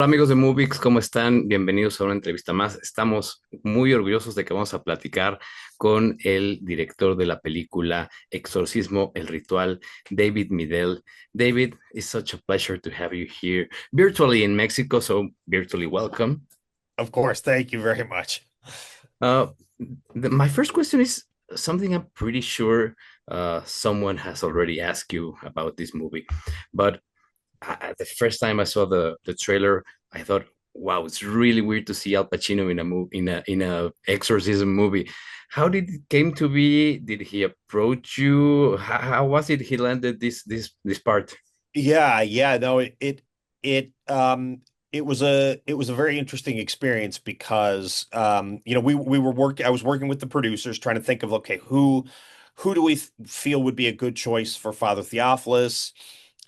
Hola amigos de Movix, ¿cómo están? Bienvenidos a una entrevista más. Estamos muy orgullosos de que vamos a platicar con el director de la película Exorcismo, el ritual, David Midell. David, it's such a pleasure to have you here virtually in Mexico, so virtually welcome. Of course, thank you very much. Uh, my first question is something I'm pretty sure someone has already asked you about this movie, but the first time I saw the trailer, I thought, wow, it's really weird to see Al Pacino in a movie in a exorcism movie. How did it came to be? Did he approach you? How was it he landed this part? Yeah, no, it was a very interesting experience because we were working I was working with the producers trying to think of, okay, who do we feel would be a good choice for Father Theophilus.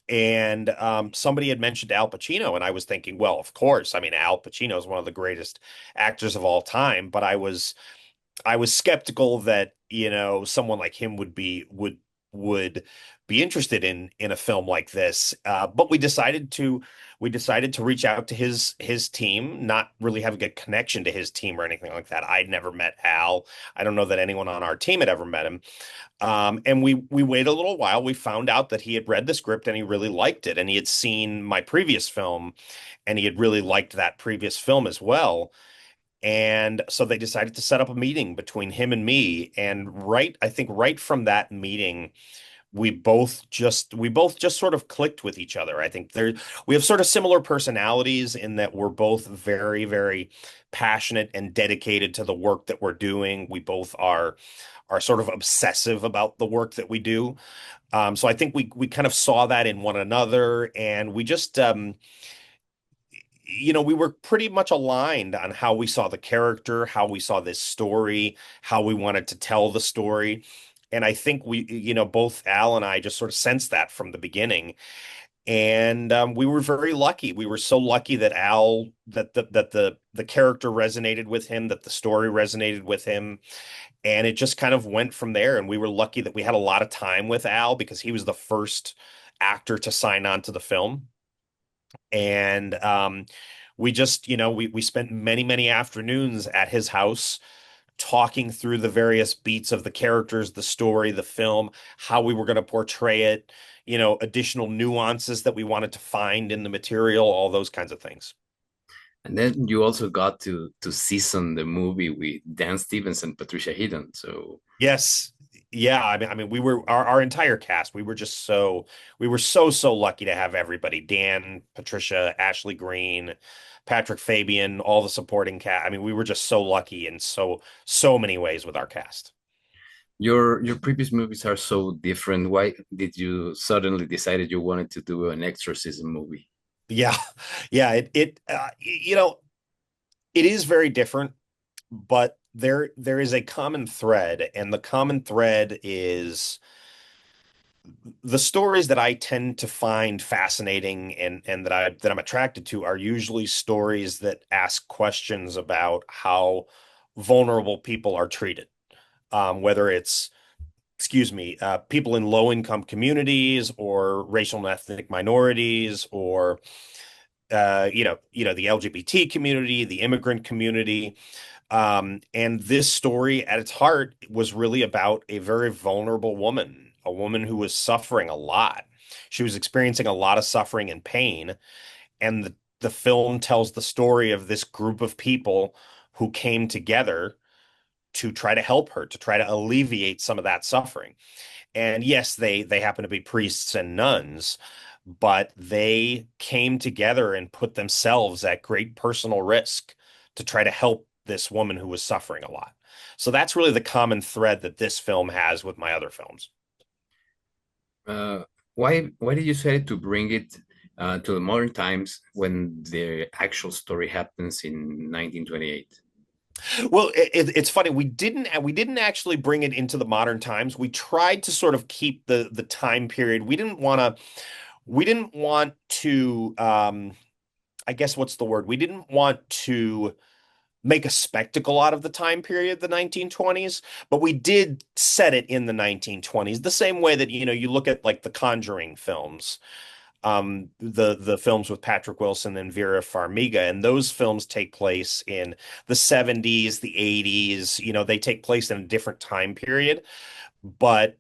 And somebody had mentioned Al Pacino, and I was thinking, well, of course. I mean, Al Pacino is one of the greatest actors of all time, but I was skeptical that, someone like him would be interested in a film like this. But we decided to reach out to his team, not really having a connection to his team or anything like that. I'd never met Al. I don't know that anyone on our team had ever met him. And we waited a little while. We found out that he had read the script and he really liked it, and he had seen my previous film, and he had really liked that previous film as well. And so they decided to set up a meeting between him and me. And I think right from that meeting, we both just sort of clicked with each other. I think we have sort of similar personalities in that we're both very, very passionate and dedicated to the work that we're doing. We both are sort of obsessive about the work that we do. So I think we kind of saw that in one another, and we were pretty much aligned on how we saw the character, how we saw this story, how we wanted to tell the story. And I think both Al and I just sort of sensed that from the beginning. And we were very lucky. We were so lucky that the character resonated with him, that the story resonated with him, and it just kind of went from there. And we were lucky that we had a lot of time with Al because he was the first actor to sign on to the film. And we just, we spent many, many afternoons at his house talking through the various beats of the characters, the story, the film, how we were going to portray it, additional nuances that we wanted to find in the material, all those kinds of things. And then you also got to season the movie with Dan Stevens and Patricia Heaton. So Yes. Yeah, I mean, we were our entire cast. We were so lucky to have everybody. Dan, Patricia, Ashley Green, Patrick Fabian, all the supporting cast. I mean, we were just so lucky in so many ways with our cast. your previous movies are so different. Why did you suddenly decided you wanted to do an exorcism movie? Yeah. Yeah, it is very different, but there is a common thread, and the common thread is the stories that I tend to find fascinating and that I'm attracted to are usually stories that ask questions about how vulnerable people are treated. Whether it's, excuse me, people in low income communities or racial and ethnic minorities, or the LGBT community, the immigrant community. And this story at its heart was really about a very vulnerable woman, a woman who was suffering a lot. She was experiencing a lot of suffering and pain. And the film tells the story of this group of people who came together to try to help her, to try to alleviate some of that suffering. And yes, they happen to be priests and nuns, but they came together and put themselves at great personal risk to try to help this woman who was suffering a lot. So that's really the common thread that this film has with my other films. Uh, why did you say to bring it to the modern times when the actual story happens in 1928? Well, it's funny. We didn't actually bring it into the modern times. We tried to sort of keep the time period. We didn't want to I guess what's the word? We didn't want to make a spectacle out of the time period, the 1920s, but we did set it in the 1920s, the same way that, you look at like the Conjuring films. the films with Patrick Wilson and Vera Farmiga, and those films take place in the 70s, the 80s. They take place in a different time period, but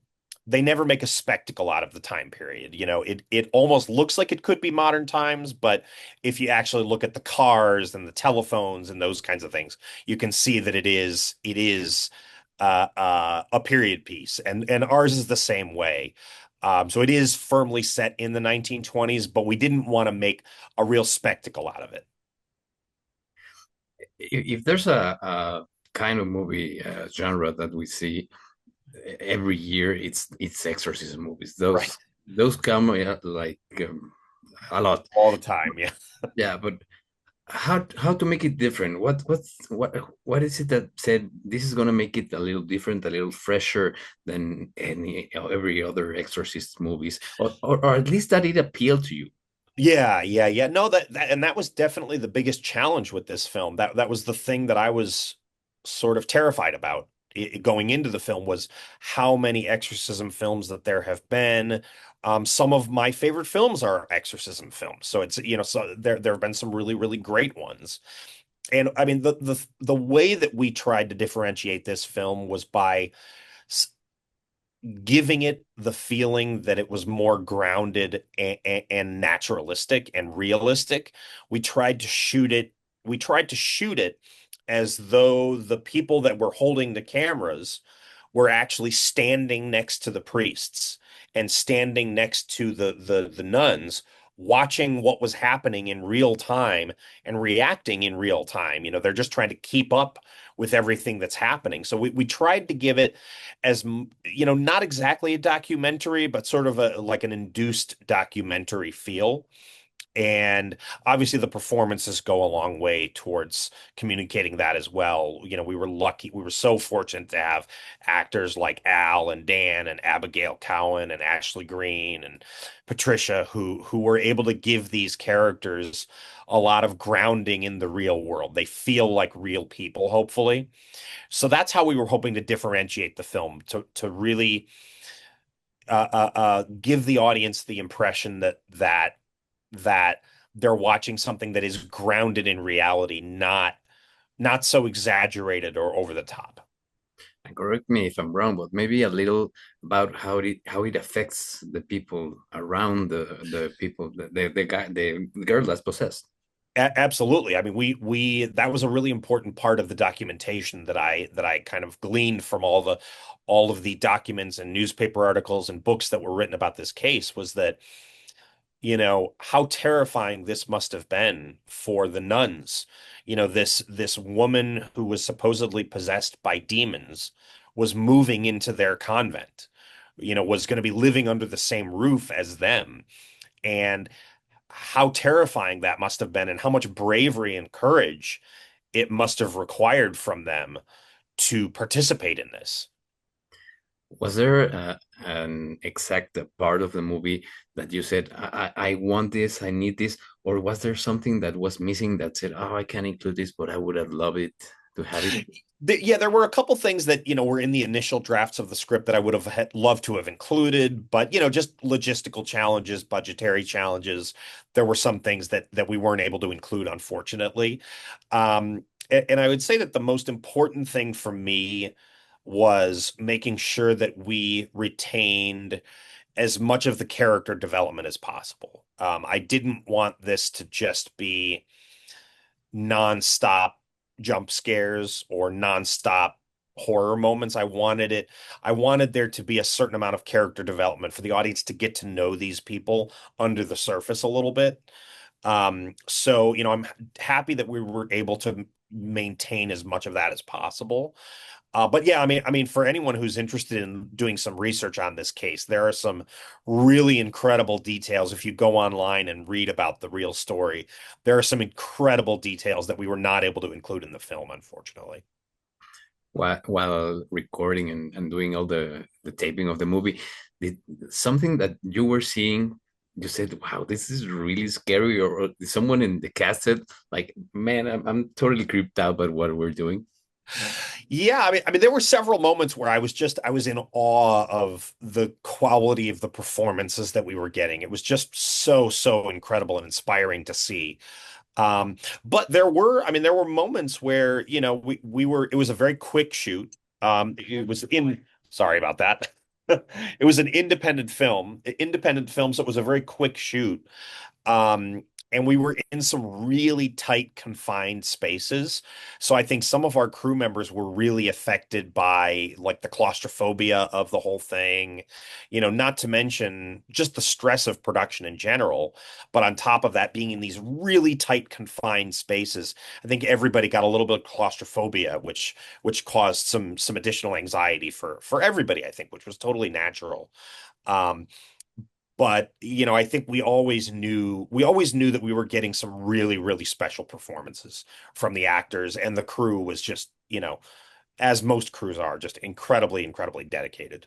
they never make a spectacle out of the time period. It almost looks like it could be modern times, but if you actually look at the cars and the telephones and those kinds of things, you can see that it is a period piece, and ours is the same way. So it is firmly set in the 1920s, but we didn't want to make a real spectacle out of it. If there's a kind of movie genre that we see every year, it's exorcism movies. Right. Those come like a lot. All the time. Yeah. Yeah, but how to make it different? What is it that said this is gonna make it a little different, a little fresher than every other exorcist movies, or at least that it appealed to you? Yeah, yeah, yeah. No, and that was definitely the biggest challenge with this film. That was the thing that I was sort of terrified about going into the film, was how many exorcism films that there have been. Some of my favorite films are exorcism films. So so there have been some really, really great ones. And I mean, the way that we tried to differentiate this film was by giving it the feeling that it was more grounded and naturalistic and realistic. We tried to shoot it. We tried to shoot it as though the people that were holding the cameras were actually standing next to the priests and standing next to the nuns, watching what was happening in real time and reacting in real time. They're just trying to keep up with everything that's happening. So we tried to give it as, not exactly a documentary, but sort of like an induced documentary feel. And obviously, the performances go a long way towards communicating that as well. We were lucky, we were so fortunate to have actors like Al and Dan and Abigail Cowan and Ashley Greene and Patricia who were able to give these characters a lot of grounding in the real world. They feel like real people, hopefully. So that's how we were hoping to differentiate the film, to really give the audience the impression that they're watching something that is grounded in reality, not so exaggerated or over the top. And correct me if I'm wrong, but maybe a little about how it affects the people around the people, the guy, the girl that's possessed. Absolutely. I mean, we that was a really important part of the documentation that I kind of gleaned from all of the documents and newspaper articles and books that were written about this case, was that how terrifying this must have been for the nuns. This woman who was supposedly possessed by demons was moving into their convent, was going to be living under the same roof as them. And how terrifying that must have been, and how much bravery and courage it must have required from them to participate in this. Was there an exact part of the movie that you said, I want this, I need this, or was there something that was missing that said, oh, I can't include this, but I would have loved it to have it? Yeah, there were a couple things that, were in the initial drafts of the script that I would have loved to have included, but, just logistical challenges, budgetary challenges. There were some things that we weren't able to include, unfortunately. And I would say that the most important thing for me was making sure that we retained as much of the character development as possible. I didn't want this to just be nonstop jump scares or nonstop horror moments. I wanted there to be a certain amount of character development for the audience to get to know these people under the surface a little bit. So, I'm happy that we were able to maintain as much of that as possible. But yeah, I mean, for anyone who's interested in doing some research on this case, there are some really incredible details. If you go online and read about the real story, there are some incredible details that we were not able to include in the film, unfortunately. While recording and doing all the taping of the movie, did something that you were seeing, you said, wow, this is really scary, or someone in the cast said, like, man, I'm totally creeped out by what we're doing? Yeah, I mean, there were several moments where I was in awe of the quality of the performances that we were getting. It was just so incredible and inspiring to see. But there were moments where, we were, it was a very quick shoot. It was in, sorry about that. It was an independent film, so it was a very quick shoot. Um, and we were in some really tight, confined spaces. So I think some of our crew members were really affected by like the claustrophobia of the whole thing, not to mention just the stress of production in general. But on top of that, being in these really tight, confined spaces, I think everybody got a little bit of claustrophobia, which caused some additional anxiety for everybody, I think, which was totally natural. Um, but I think we always knew that we were getting some really special performances from the actors, and the crew was just, as most crews are, just incredibly dedicated.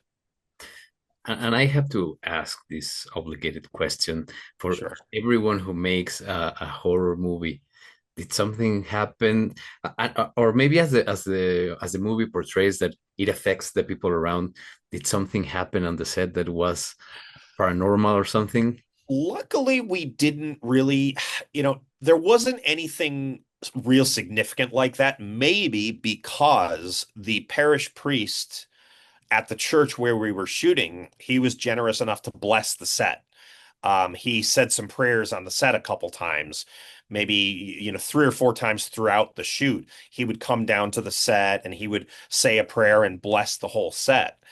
And I have to ask this obligated question for Sure. everyone who makes a horror movie. Did something happen, or maybe as the movie portrays that it affects the people around? Did something happen on the set that was paranormal or something? Luckily, we didn't really, there wasn't anything real significant like that. Maybe because the parish priest at the church where we were shooting, he was generous enough to bless the set. He said some prayers on the set a couple times, maybe, three or four times throughout the shoot. He would come down to the set and he would say a prayer and bless the whole set.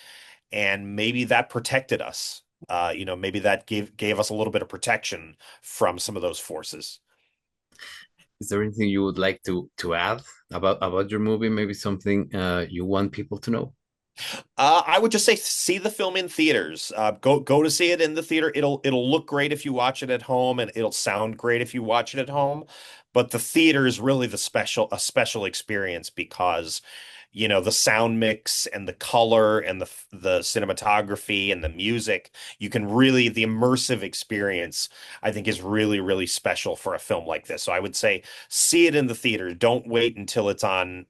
And maybe that protected us. Maybe that gave us a little bit of protection from some of those forces. Is there anything you would like to add about your movie? Maybe something you want people to know? I would just say see the film in theaters. Go to see it in the theater. It'll look great if you watch it at home, and it'll sound great if you watch it at home. But the theater is really a special experience because, the sound mix and the color and the cinematography and the music, the immersive experience, I think, is really special for a film like this. So I would say see it in the theater. Don't wait until it's on,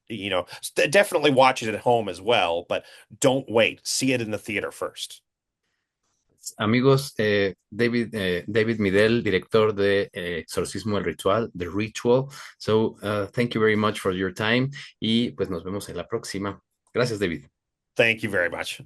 definitely watch it at home as well, but don't wait. See it in the theater first. Amigos, David Midell, director de Exorcismo el Ritual, The Ritual. So, thank you very much for your time y pues nos vemos en la próxima. Gracias, David. Thank you very much.